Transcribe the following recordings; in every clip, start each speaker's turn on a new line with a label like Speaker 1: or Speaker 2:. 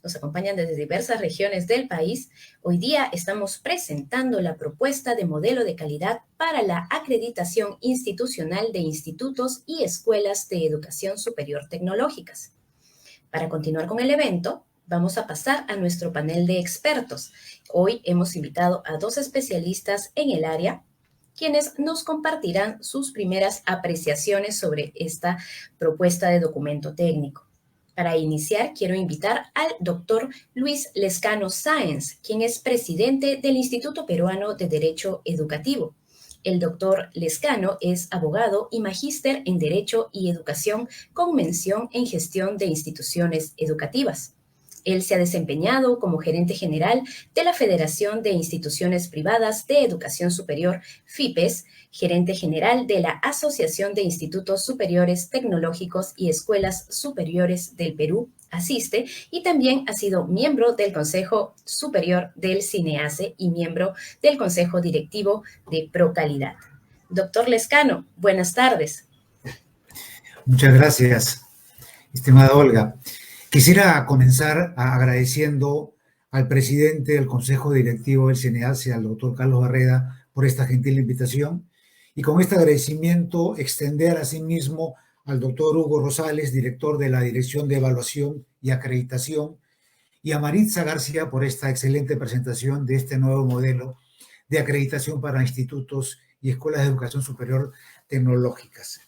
Speaker 1: nos acompañan desde diversas regiones del país. Hoy día estamos presentando la propuesta de modelo de calidad para la acreditación institucional de institutos y escuelas de educación superior tecnológicas. Para continuar con el evento, vamos a pasar a nuestro panel de expertos. Hoy hemos invitado a 2 especialistas en el área, quienes nos compartirán sus primeras apreciaciones sobre esta propuesta de documento técnico. Para iniciar, quiero invitar al doctor Luis Lescano Sáenz, quien es presidente del Instituto Peruano de Derecho Educativo. El doctor Lescano es abogado y magíster en Derecho y Educación con mención en Gestión de Instituciones Educativas. Él se ha desempeñado como gerente general de la Federación de Instituciones Privadas de Educación Superior, FIPES, gerente general de la Asociación de Institutos Superiores Tecnológicos y Escuelas Superiores del Perú, ASISTE, y también ha sido miembro del Consejo Superior del CINEACE y miembro del Consejo Directivo de Procalidad. Doctor Lescano, buenas tardes.
Speaker 2: Muchas gracias, estimada Olga. Quisiera comenzar agradeciendo al presidente del Consejo Directivo del CNEACE, al doctor Carlos Barreda, por esta gentil invitación, y con este agradecimiento extender asimismo al doctor Hugo Rosales, director de la Dirección de Evaluación y Acreditación, y a Maritza García por esta excelente presentación de este nuevo modelo de acreditación para institutos y escuelas de educación superior tecnológicas.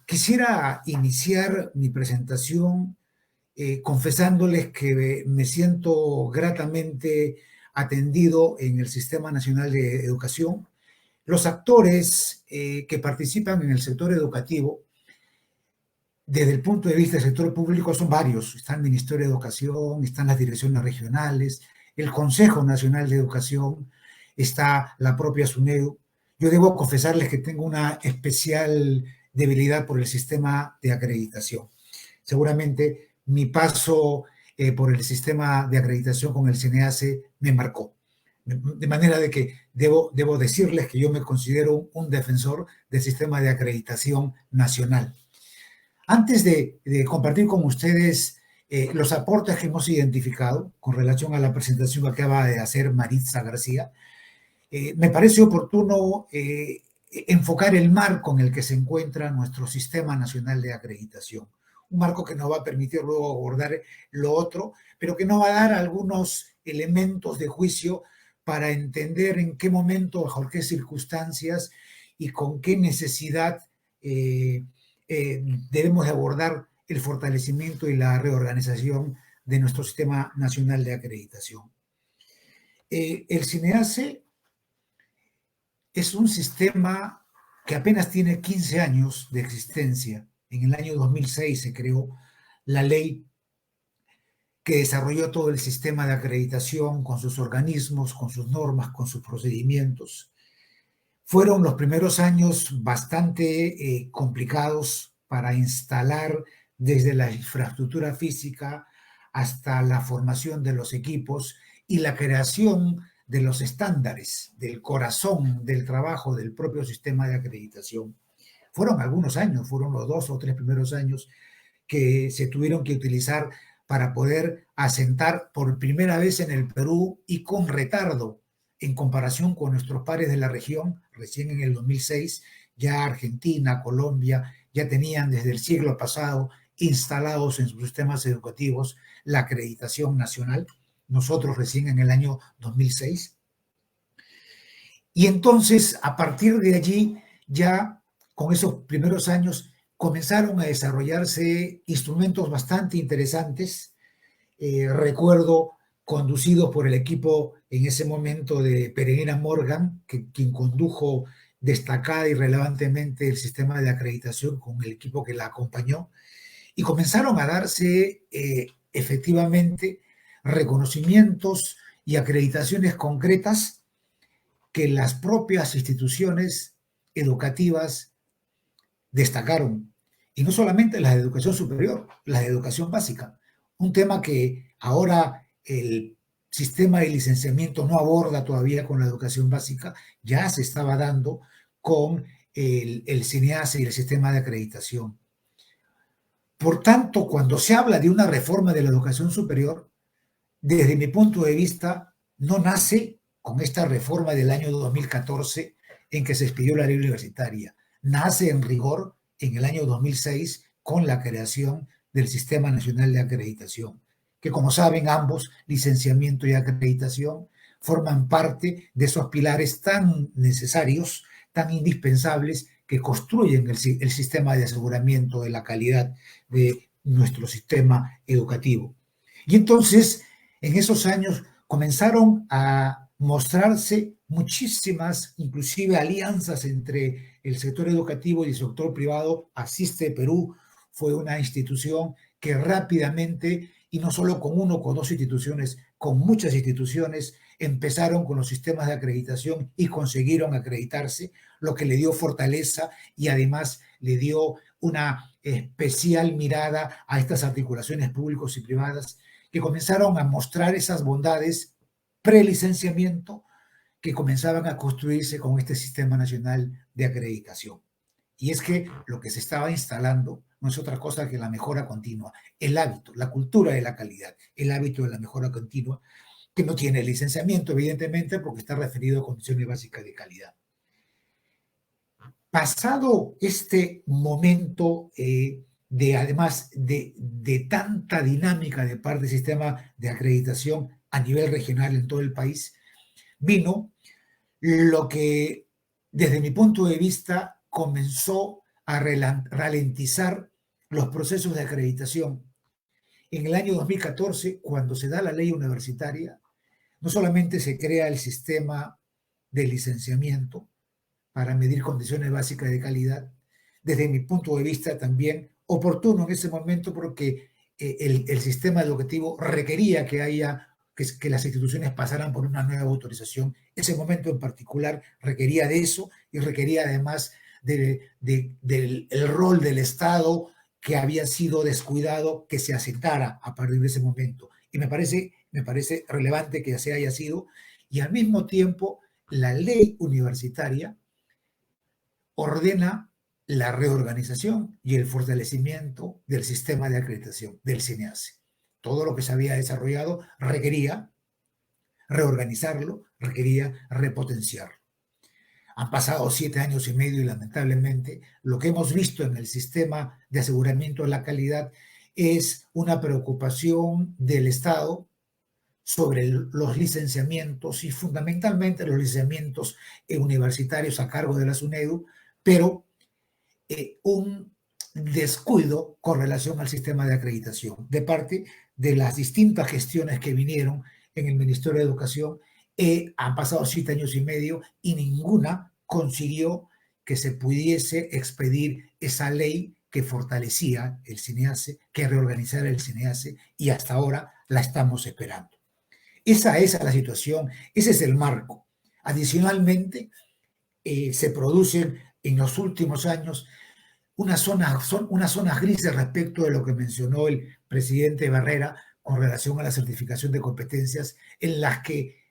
Speaker 2: Quisiera iniciar mi presentación confesándoles que me siento gratamente atendido en el Sistema Nacional de Educación. Los actores que participan en el sector educativo, desde el punto de vista del sector público, son varios. Está el Ministerio de Educación, están las direcciones regionales, el Consejo Nacional de Educación, está la propia SUNEDU. Yo debo confesarles que tengo una especial debilidad por el sistema de acreditación. Seguramente mi paso por el sistema de acreditación con el CNEACE me marcó. De manera de que debo decirles que yo me considero un defensor del sistema de acreditación nacional. Antes de compartir con ustedes los aportes que hemos identificado con relación a la presentación que acaba de hacer Maritza García, me parece oportuno enfocar el marco en el que se encuentra nuestro Sistema Nacional de Acreditación. Un marco que nos va a permitir luego abordar lo otro, pero que nos va a dar algunos elementos de juicio para entender en qué momento, bajo qué circunstancias y con qué necesidad debemos de abordar el fortalecimiento y la reorganización de nuestro Sistema Nacional de Acreditación. El CINEACE es un sistema que apenas tiene 15 años de existencia. En el año 2006 se creó la ley que desarrolló todo el sistema de acreditación con sus organismos, con sus normas, con sus procedimientos. Fueron los primeros años bastante complicados para instalar desde la infraestructura física hasta la formación de los equipos y la creación de los estándares, del corazón del trabajo del propio sistema de acreditación. Fueron algunos años, fueron los 2 o 3 primeros años que se tuvieron que utilizar para poder asentar por primera vez en el Perú y con retardo en comparación con nuestros pares de la región. Recién en el 2006 ya Argentina, Colombia ya tenían desde el siglo pasado instalados en sus sistemas educativos la acreditación nacional. Nosotros recién en el año 2006. Y entonces, a partir de allí, ya con esos primeros años, comenzaron a desarrollarse instrumentos bastante interesantes. Recuerdo conducidos por el equipo en ese momento de Peregrina Morgan, quien condujo destacada y relevantemente el sistema de acreditación con el equipo que la acompañó, y comenzaron a darse efectivamente reconocimientos y acreditaciones concretas que las propias instituciones educativas destacaron. Y no solamente las de educación superior, las de educación básica. Un tema que ahora el sistema de licenciamiento no aborda todavía con la educación básica, ya se estaba dando con el CINEACE y el sistema de acreditación. Por tanto, cuando se habla de una reforma de la educación superior, desde mi punto de vista, no nace con esta reforma del año 2014 en que se expidió la ley universitaria. Nace en rigor en el año 2006 con la creación del Sistema Nacional de Acreditación, que como saben ambos, licenciamiento y acreditación, forman parte de esos pilares tan necesarios, tan indispensables, que construyen el sistema de aseguramiento de la calidad de nuestro sistema educativo. Y entonces, en esos años comenzaron a mostrarse muchísimas, inclusive alianzas entre el sector educativo y el sector privado. Asiste Perú fue una institución que rápidamente, y no solo con uno, con dos instituciones, con muchas instituciones, empezaron con los sistemas de acreditación y consiguieron acreditarse, lo que le dio fortaleza y además le dio una especial mirada a estas articulaciones públicos y privadas que comenzaron a mostrar esas bondades prelicenciamiento que comenzaban a construirse con este Sistema Nacional de Acreditación. Y es que lo que se estaba instalando no es otra cosa que la mejora continua, el hábito, la cultura de la calidad, el hábito de la mejora continua, que no tiene licenciamiento, evidentemente, porque está referido a condiciones básicas de calidad. Pasado este momento además de tanta dinámica de parte del sistema de acreditación a nivel regional en todo el país, vino lo que desde mi punto de vista comenzó a ralentizar los procesos de acreditación. En el año 2014, cuando se da la ley universitaria, no solamente se crea el sistema de licenciamiento para medir condiciones básicas de calidad, desde mi punto de vista también oportuno en ese momento porque el sistema educativo requería que las instituciones pasaran por una nueva autorización. Ese momento en particular requería de eso y requería además del rol del Estado que había sido descuidado, que se asentara a partir de ese momento. Y me parece relevante que así haya sido. Y al mismo tiempo, la ley universitaria ordena la reorganización y el fortalecimiento del sistema de acreditación del CNEACE. Todo lo que se había desarrollado requería reorganizarlo, requería repotenciarlo. Han pasado 7 años y medio y lamentablemente lo que hemos visto en el sistema de aseguramiento de la calidad es una preocupación del Estado sobre los licenciamientos y fundamentalmente los licenciamientos universitarios a cargo de la SUNEDU, pero un descuido con relación al sistema de acreditación de parte de las distintas gestiones que vinieron en el Ministerio de Educación. Han pasado 7 años y medio y ninguna consiguió que se pudiese expedir esa ley que fortalecía el CNEACE, que reorganizara el CNEACE, y hasta ahora la estamos esperando. Esa es la situación, ese es el marco. Adicionalmente, se producen en los últimos años unas zonas grises respecto de lo que mencionó el presidente Barrera con relación a la certificación de competencias, en las que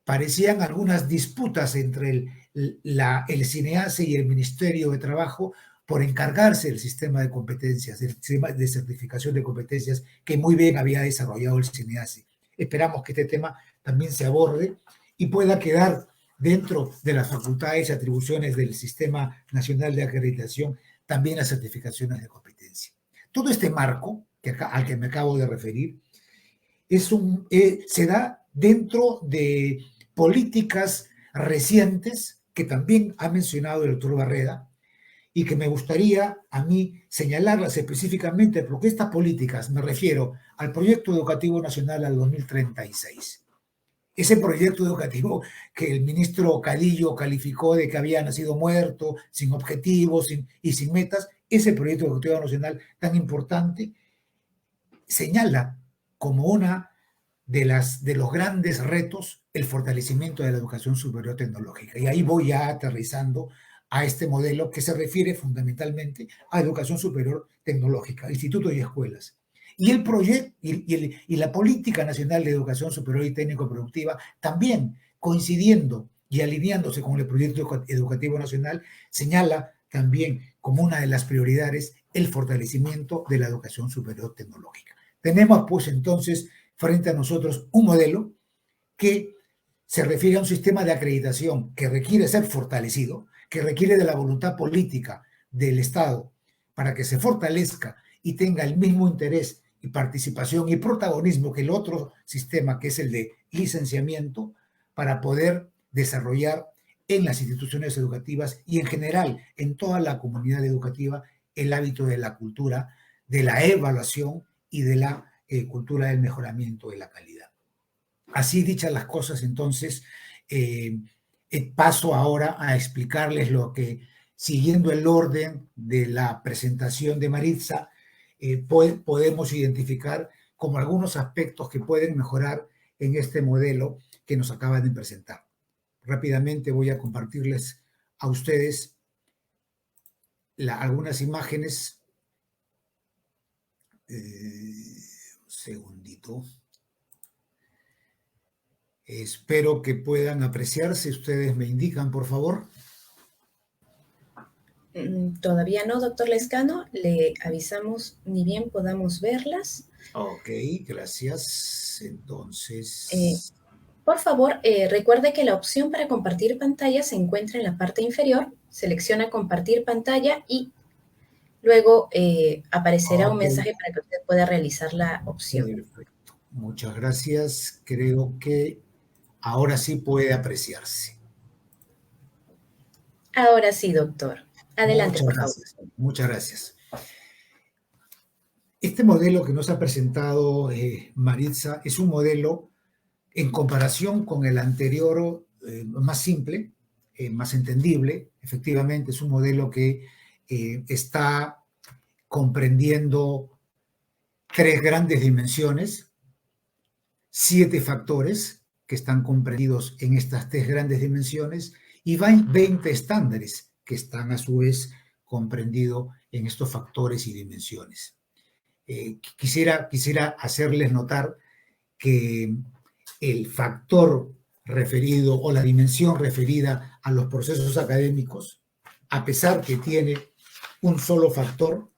Speaker 2: parecían algunas disputas entre el CNEACE y el Ministerio de Trabajo por encargarse del sistema de competencias, del sistema de certificación de competencias que muy bien había desarrollado el CNEACE. Esperamos que este tema también se aborde y pueda quedar dentro de las facultades y atribuciones del Sistema Nacional de Acreditación también las certificaciones de competencia. Todo este marco al que me acabo de referir se da dentro de políticas recientes que también ha mencionado el doctor Barrera y que me gustaría a mí señalarlas específicamente porque estas políticas, me refiero al Proyecto Educativo Nacional al 2036. Ese proyecto educativo que el ministro Cadillo calificó de que había nacido muerto, sin objetivos y sin metas, ese proyecto educativo nacional tan importante señala como una de los grandes retos el fortalecimiento de la educación superior tecnológica. Y ahí voy ya aterrizando a este modelo que se refiere fundamentalmente a educación superior tecnológica, institutos y escuelas. Y el proyecto y la Política Nacional de Educación Superior y Técnico-Productiva, también coincidiendo y alineándose con el Proyecto Educativo Nacional, señala también como una de las prioridades el fortalecimiento de la educación superior tecnológica. Tenemos pues entonces frente a nosotros un modelo que se refiere a un sistema de acreditación que requiere ser fortalecido, que requiere de la voluntad política del Estado para que se fortalezca y tenga el mismo interés y participación y protagonismo que el otro sistema, que es el de licenciamiento, para poder desarrollar en las instituciones educativas y en general en toda la comunidad educativa el hábito de la cultura, de la evaluación y de la cultura del mejoramiento de la calidad. Así dichas las cosas, entonces, paso ahora a explicarles lo que, siguiendo el orden de la presentación de Maritza, podemos identificar como algunos aspectos que pueden mejorar en este modelo que nos acaban de presentar. Rápidamente voy a compartirles a ustedes algunas imágenes. Un segundito. Espero que puedan apreciarse. Ustedes me indican, por favor.
Speaker 1: Todavía no, doctor Lescano. Le avisamos ni bien podamos verlas.
Speaker 2: Ok, gracias. Entonces...
Speaker 1: Por favor, recuerde que la opción para compartir pantalla se encuentra en la parte inferior. Selecciona compartir pantalla y luego aparecerá un mensaje para que usted pueda realizar la opción.
Speaker 2: Perfecto. Muchas gracias. Creo que ahora sí puede apreciarse.
Speaker 1: Ahora sí, doctor. Adelante, por favor.
Speaker 2: Muchas gracias. Este modelo que nos ha presentado Maritza es un modelo en comparación con el anterior más simple, más entendible. Efectivamente, es un modelo que está comprendiendo 3 grandes dimensiones, 7 factores que están comprendidos en estas 3 grandes dimensiones y 20 estándares que están a su vez comprendidos en estos factores y dimensiones. Quisiera hacerles notar que el factor referido o la dimensión referida a los procesos académicos, a pesar que tiene un solo factor,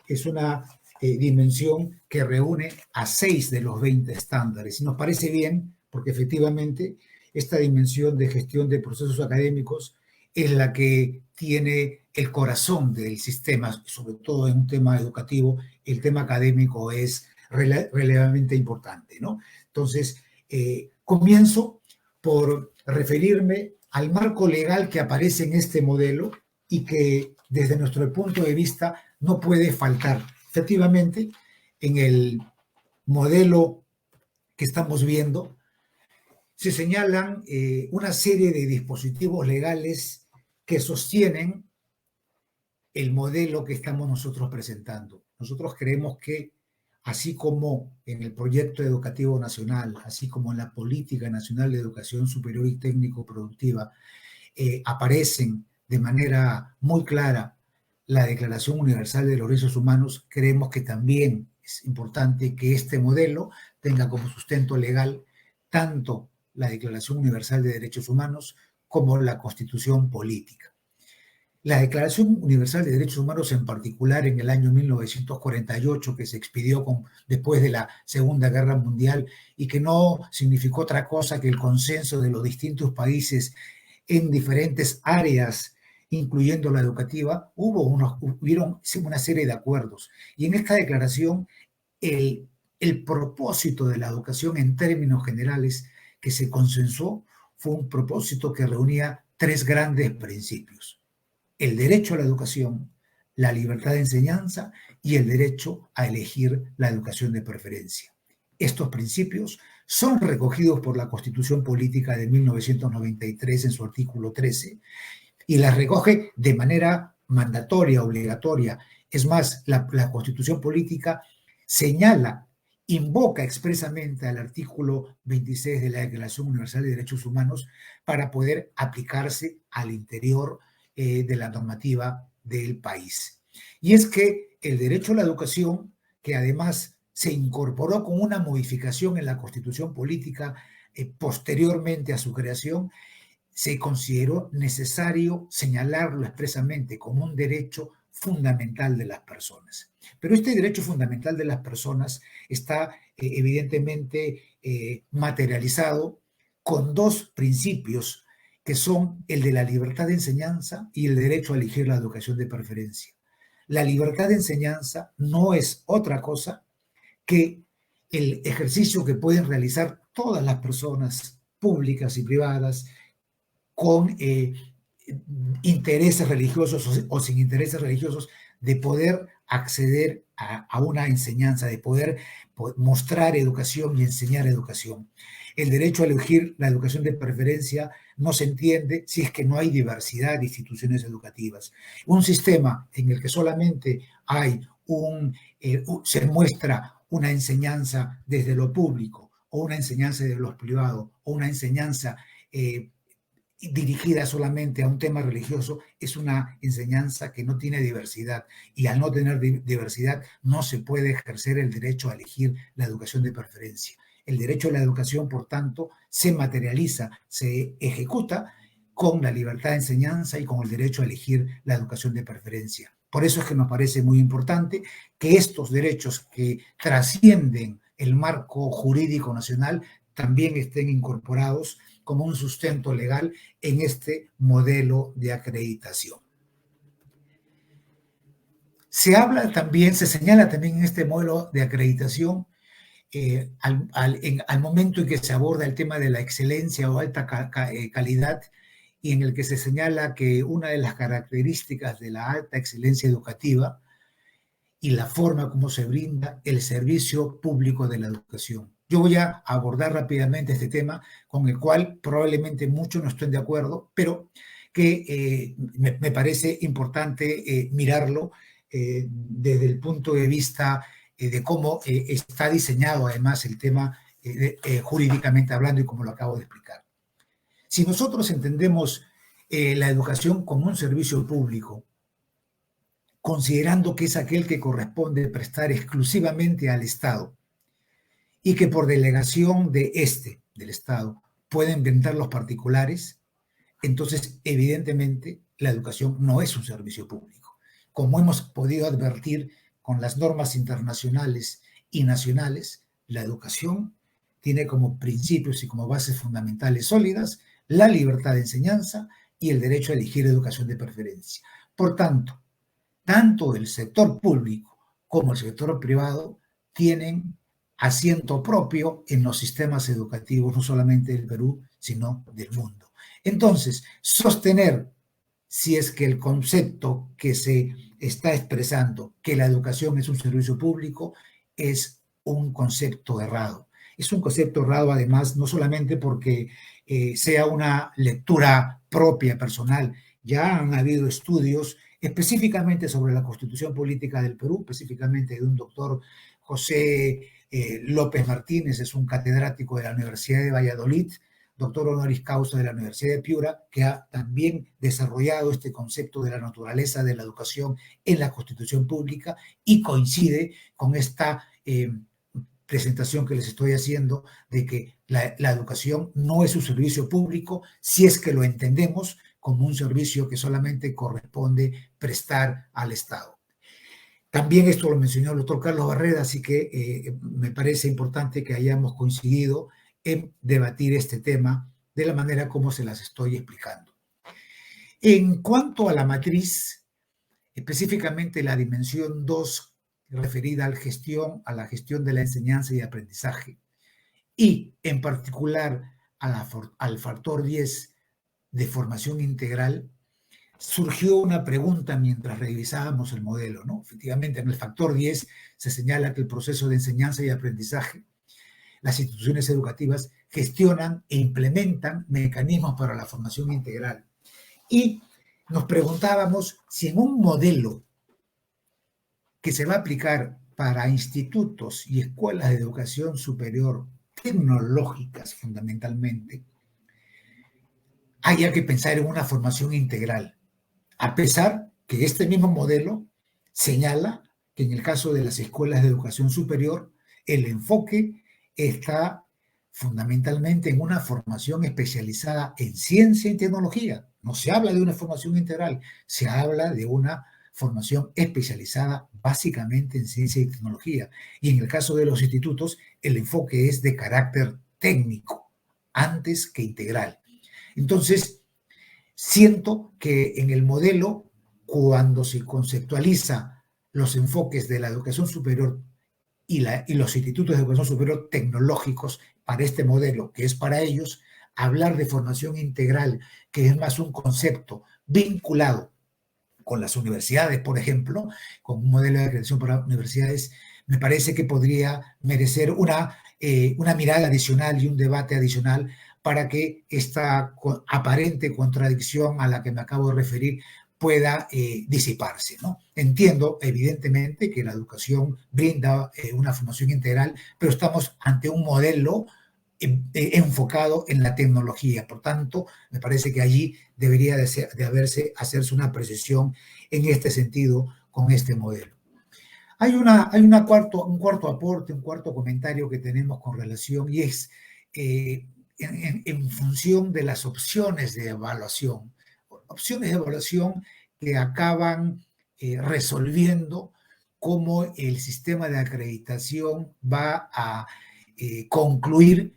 Speaker 2: es una dimensión que reúne a 6 de los 20 estándares. Y nos parece bien porque efectivamente esta dimensión de gestión de procesos académicos es la que tiene el corazón del sistema, sobre todo en un tema educativo. El tema académico es relativamente importante, ¿no? Entonces, comienzo por referirme al marco legal que aparece en este modelo y que desde nuestro punto de vista no puede faltar. Efectivamente, en el modelo que estamos viendo se señalan una serie de dispositivos legales que sostienen el modelo que estamos nosotros presentando. Nosotros creemos que así como en el proyecto educativo nacional, así como en la política nacional de educación superior y técnico-productiva, aparecen de manera muy clara la Declaración Universal de los Derechos Humanos, creemos que también es importante que este modelo tenga como sustento legal tanto la Declaración Universal de Derechos Humanos como la Constitución Política. La Declaración Universal de Derechos Humanos, en particular en el año 1948, que se expidió después de la Segunda Guerra Mundial y que no significó otra cosa que el consenso de los distintos países en diferentes áreas, incluyendo la educativa, hubieron una serie de acuerdos. Y en esta declaración, el propósito de la educación en términos generales que se consensuó fue un propósito que reunía 3 grandes principios: el derecho a la educación, la libertad de enseñanza y el derecho a elegir la educación de preferencia. Estos principios son recogidos por la Constitución Política de 1993 en su artículo 13 y las recoge de manera mandatoria, obligatoria. Es más, la Constitución Política señala, invoca expresamente al artículo 26 de la Declaración Universal de Derechos Humanos para poder aplicarse al interior de la normativa del país. Y es que el derecho a la educación, que además se incorporó con una modificación en la Constitución Política posteriormente a su creación, se consideró necesario señalarlo expresamente como un derecho fundamental de las personas. Pero este derecho fundamental de las personas está evidentemente materializado con dos principios que son el de la libertad de enseñanza y el derecho a elegir la educación de preferencia. La libertad de enseñanza no es otra cosa que el ejercicio que pueden realizar todas las personas públicas y privadas con intereses religiosos o sin intereses religiosos, de poder acceder a una enseñanza, de poder mostrar educación y enseñar educación. El derecho a elegir la educación de preferencia no se entiende si es que no hay diversidad de instituciones educativas. Un sistema en el que solamente hay se muestra una enseñanza desde lo público, o una enseñanza desde lo privado, o una enseñanza dirigida solamente a un tema religioso, es una enseñanza que no tiene diversidad, y al no tener diversidad no se puede ejercer el derecho a elegir la educación de preferencia. El derecho a la educación, por tanto, se materializa, se ejecuta con la libertad de enseñanza y con el derecho a elegir la educación de preferencia. Por eso es que nos parece muy importante que estos derechos que trascienden el marco jurídico nacional también estén incorporados como un sustento legal en este modelo de acreditación. Se señala también en este modelo de acreditación al momento en que se aborda el tema de la excelencia o alta calidad, y en el que se señala que una de las características de la alta excelencia educativa y la forma como se brinda el servicio público de la educación. Yo voy a abordar rápidamente este tema, con el cual probablemente muchos no estén de acuerdo, pero que me parece importante mirarlo desde el punto de vista de cómo está diseñado además el tema jurídicamente hablando, y como lo acabo de explicar. Si nosotros entendemos la educación como un servicio público, considerando que es aquel que corresponde prestar exclusivamente al Estado, y que por delegación del Estado, pueden brindar los particulares, entonces evidentemente la educación no es un servicio público. Como hemos podido advertir con las normas internacionales y nacionales, la educación tiene como principios y como bases fundamentales sólidas la libertad de enseñanza y el derecho a elegir educación de preferencia. Por tanto, tanto el sector público como el sector privado tienen asiento propio en los sistemas educativos, no solamente del Perú, sino del mundo. Entonces, sostener, si es que el concepto que se está expresando, que la educación es un servicio público, es un concepto errado. Es un concepto errado, además, no solamente porque sea una lectura propia, personal. Ya han habido estudios específicamente sobre la Constitución Política del Perú, específicamente de un doctor José López Martínez, es un catedrático de la Universidad de Valladolid, doctor honoris causa de la Universidad de Piura, que ha también desarrollado este concepto de la naturaleza de la educación en la Constitución Pública, y coincide con esta presentación que les estoy haciendo de que la educación no es un servicio público si es que lo entendemos como un servicio que solamente corresponde prestar al Estado. También esto lo mencionó el doctor Carlos Barreda, así que me parece importante que hayamos coincidido en debatir este tema de la manera como se las estoy explicando. En cuanto a la matriz, específicamente la dimensión 2, referida a la gestión de la enseñanza y aprendizaje, y en particular al factor 10 de formación integral, surgió una pregunta mientras revisábamos el modelo, ¿no? Efectivamente, en el factor 10 se señala que el proceso de enseñanza y aprendizaje, las instituciones educativas gestionan e implementan mecanismos para la formación integral. Y nos preguntábamos si en un modelo que se va a aplicar para institutos y escuelas de educación superior tecnológicas fundamentalmente, haya que pensar en una formación integral, a pesar que este mismo modelo señala que en el caso de las escuelas de educación superior, el enfoque está fundamentalmente en una formación especializada en ciencia y tecnología. No se habla de una formación integral, se habla de una formación especializada básicamente en ciencia y tecnología. Y en el caso de los institutos, el enfoque es de carácter técnico, antes que integral. Entonces, siento que en el modelo, cuando se conceptualiza los enfoques de la educación superior y los institutos de educación superior tecnológicos para este modelo, que es para ellos, hablar de formación integral, que es más un concepto vinculado con las universidades, por ejemplo, con un modelo de creación para universidades, me parece que podría merecer una mirada adicional y un debate adicional para que esta aparente contradicción a la que me acabo de referir pueda disiparse, ¿no? Entiendo, evidentemente, que la educación brinda una formación integral, pero estamos ante un modelo enfocado en la tecnología. Por tanto, me parece que allí debería hacerse una precisión en este sentido con este modelo. Hay un cuarto aporte, un cuarto comentario que tenemos con relación y es en función de las opciones de evaluación. Opciones de evaluación que acaban resolviendo cómo el sistema de acreditación va a concluir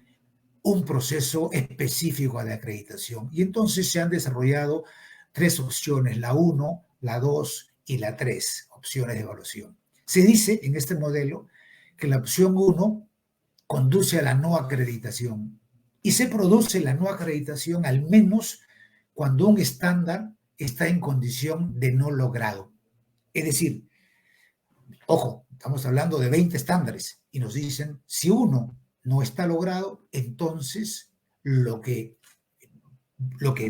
Speaker 2: un proceso específico de acreditación. Y entonces se han desarrollado 3 opciones, la 1, la 2 y la 3, opciones de evaluación. Se dice en este modelo que la opción 1 conduce a la no acreditación y se produce la no acreditación al menos cuando un estándar está en condición de no logrado. Es decir, ojo, estamos hablando de 20 estándares y nos dicen, si uno no está logrado, entonces lo que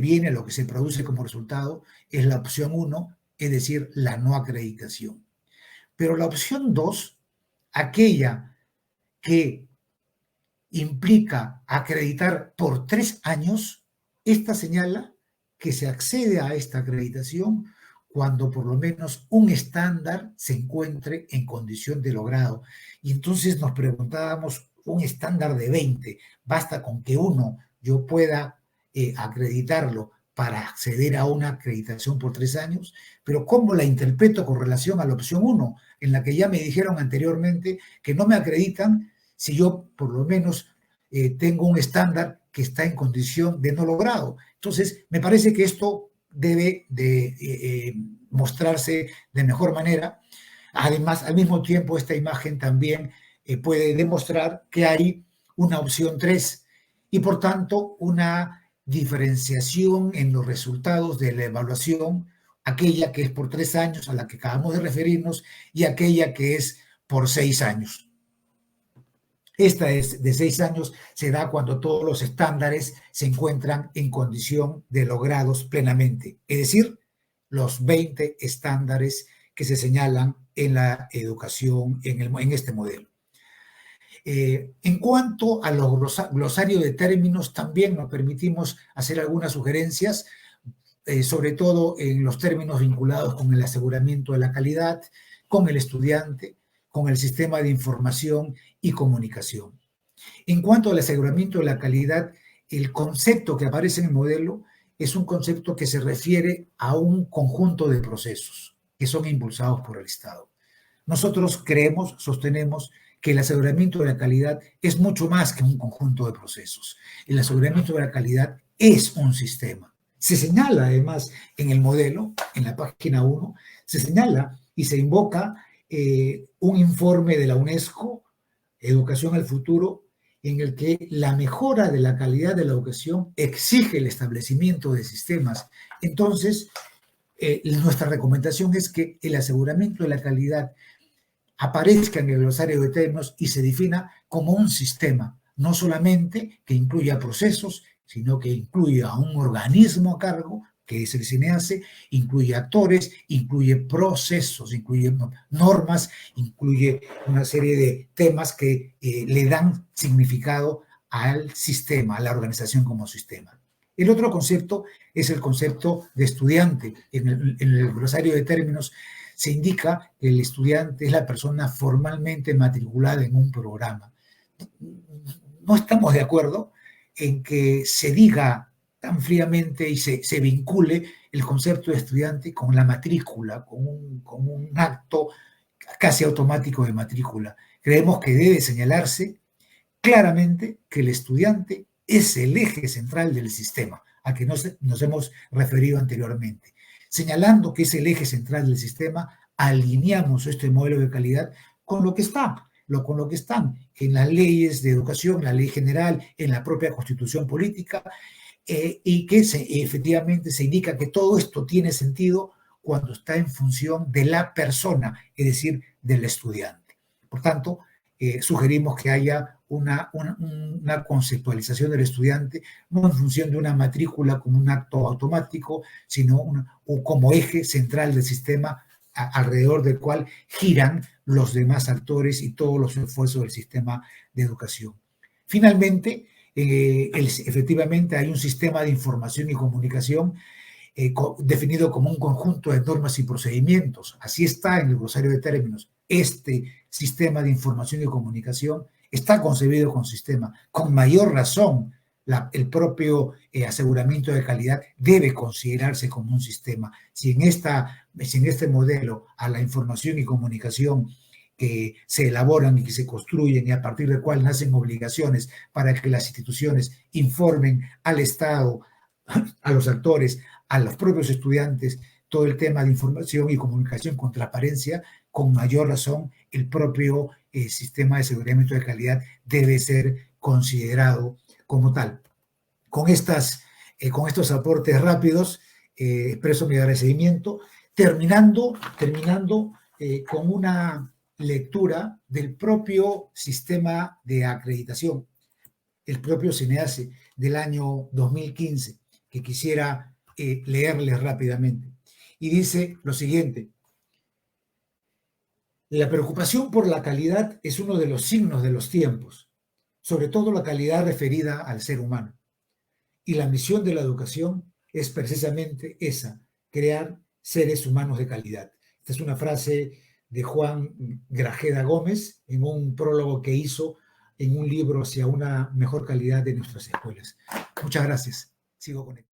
Speaker 2: viene, lo que se produce como resultado es la opción 1, es decir, la no acreditación. Pero la opción 2, aquella que implica acreditar por 3 años, esta señala que se accede a esta acreditación cuando por lo menos un estándar se encuentre en condición de logrado. Y entonces nos preguntábamos, un estándar de 20, basta con que uno yo pueda acreditarlo para acceder a una acreditación por 3 años, pero ¿cómo la interpreto con relación a la opción 1, en la que ya me dijeron anteriormente que no me acreditan si yo por lo menos tengo un estándar que está en condición de no logrado? Entonces, me parece que esto debe de mostrarse de mejor manera. Además, al mismo tiempo, esta imagen también puede demostrar que hay una opción 3 y, por tanto, una diferenciación en los resultados de la evaluación, aquella que es por 3 años, a la que acabamos de referirnos, y aquella que es por 6 años. Esta es de 6 años, se da cuando todos los estándares se encuentran en condición de logrados plenamente, es decir, los 20 estándares que se señalan en la educación, en este modelo. En cuanto a los glosarios de términos, también nos permitimos hacer algunas sugerencias, sobre todo en los términos vinculados con el aseguramiento de la calidad, con el estudiante, con el sistema de información y comunicación. En cuanto al aseguramiento de la calidad, el concepto que aparece en el modelo es un concepto que se refiere a un conjunto de procesos que son impulsados por el Estado. Nosotros sostenemos que el aseguramiento de la calidad es mucho más que un conjunto de procesos. El aseguramiento de la calidad es un sistema. Se señala además en el modelo, en la página 1, se señala y se invoca un informe de la UNESCO, Educación al Futuro, en el que la mejora de la calidad de la educación exige el establecimiento de sistemas. Entonces, nuestra recomendación es que el aseguramiento de la calidad aparezca en el glosario de términos y se defina como un sistema, no solamente que incluya procesos, sino que incluya a un organismo a cargo, que es el SINEACE, incluye actores, incluye procesos, incluye normas, incluye una serie de temas que le dan significado al sistema, a la organización como sistema. El otro concepto es el concepto de estudiante. En el glosario de términos se indica que el estudiante es la persona formalmente matriculada en un programa. No estamos de acuerdo en que se diga tan fríamente y se vincule el concepto de estudiante con la matrícula, con un acto casi automático de matrícula. Creemos que debe señalarse claramente que el estudiante es el eje central del sistema, a que nos hemos referido anteriormente. Señalando que es el eje central del sistema, alineamos este modelo de calidad con lo que está, con lo que están en las leyes de educación, la ley general, en la propia constitución política, y que efectivamente se indica que todo esto tiene sentido cuando está en función de la persona, es decir, del estudiante. Por tanto, sugerimos que haya una conceptualización del estudiante, no en función de una matrícula como un acto automático, sino como eje central del sistema alrededor del cual giran los demás actores y todos los esfuerzos del sistema de educación. Finalmente, efectivamente hay un sistema de información y comunicación definido como un conjunto de normas y procedimientos. Así está en el glosario de términos. Este sistema de información y comunicación está concebido con sistema. Con mayor razón, el propio aseguramiento de calidad debe considerarse como un sistema. Si en este modelo a la información y comunicación que se elaboran y que se construyen y a partir del cual nacen obligaciones para que las instituciones informen al Estado, a los actores, a los propios estudiantes, todo el tema de información y comunicación con transparencia, con mayor razón el propio sistema de aseguramiento de calidad debe ser considerado como tal. Con estos aportes rápidos, expreso mi agradecimiento, terminando con una lectura del propio sistema de acreditación, el propio SINEACE del año 2015, que quisiera leerles rápidamente. Y dice lo siguiente: la preocupación por la calidad es uno de los signos de los tiempos, sobre todo la calidad referida al ser humano. Y la misión de la educación es precisamente esa, crear seres humanos de calidad. Esta es una frase de Juan Grajeda Gómez en un prólogo que hizo en un libro hacia una mejor calidad de nuestras escuelas. Muchas gracias. Sigo conectado.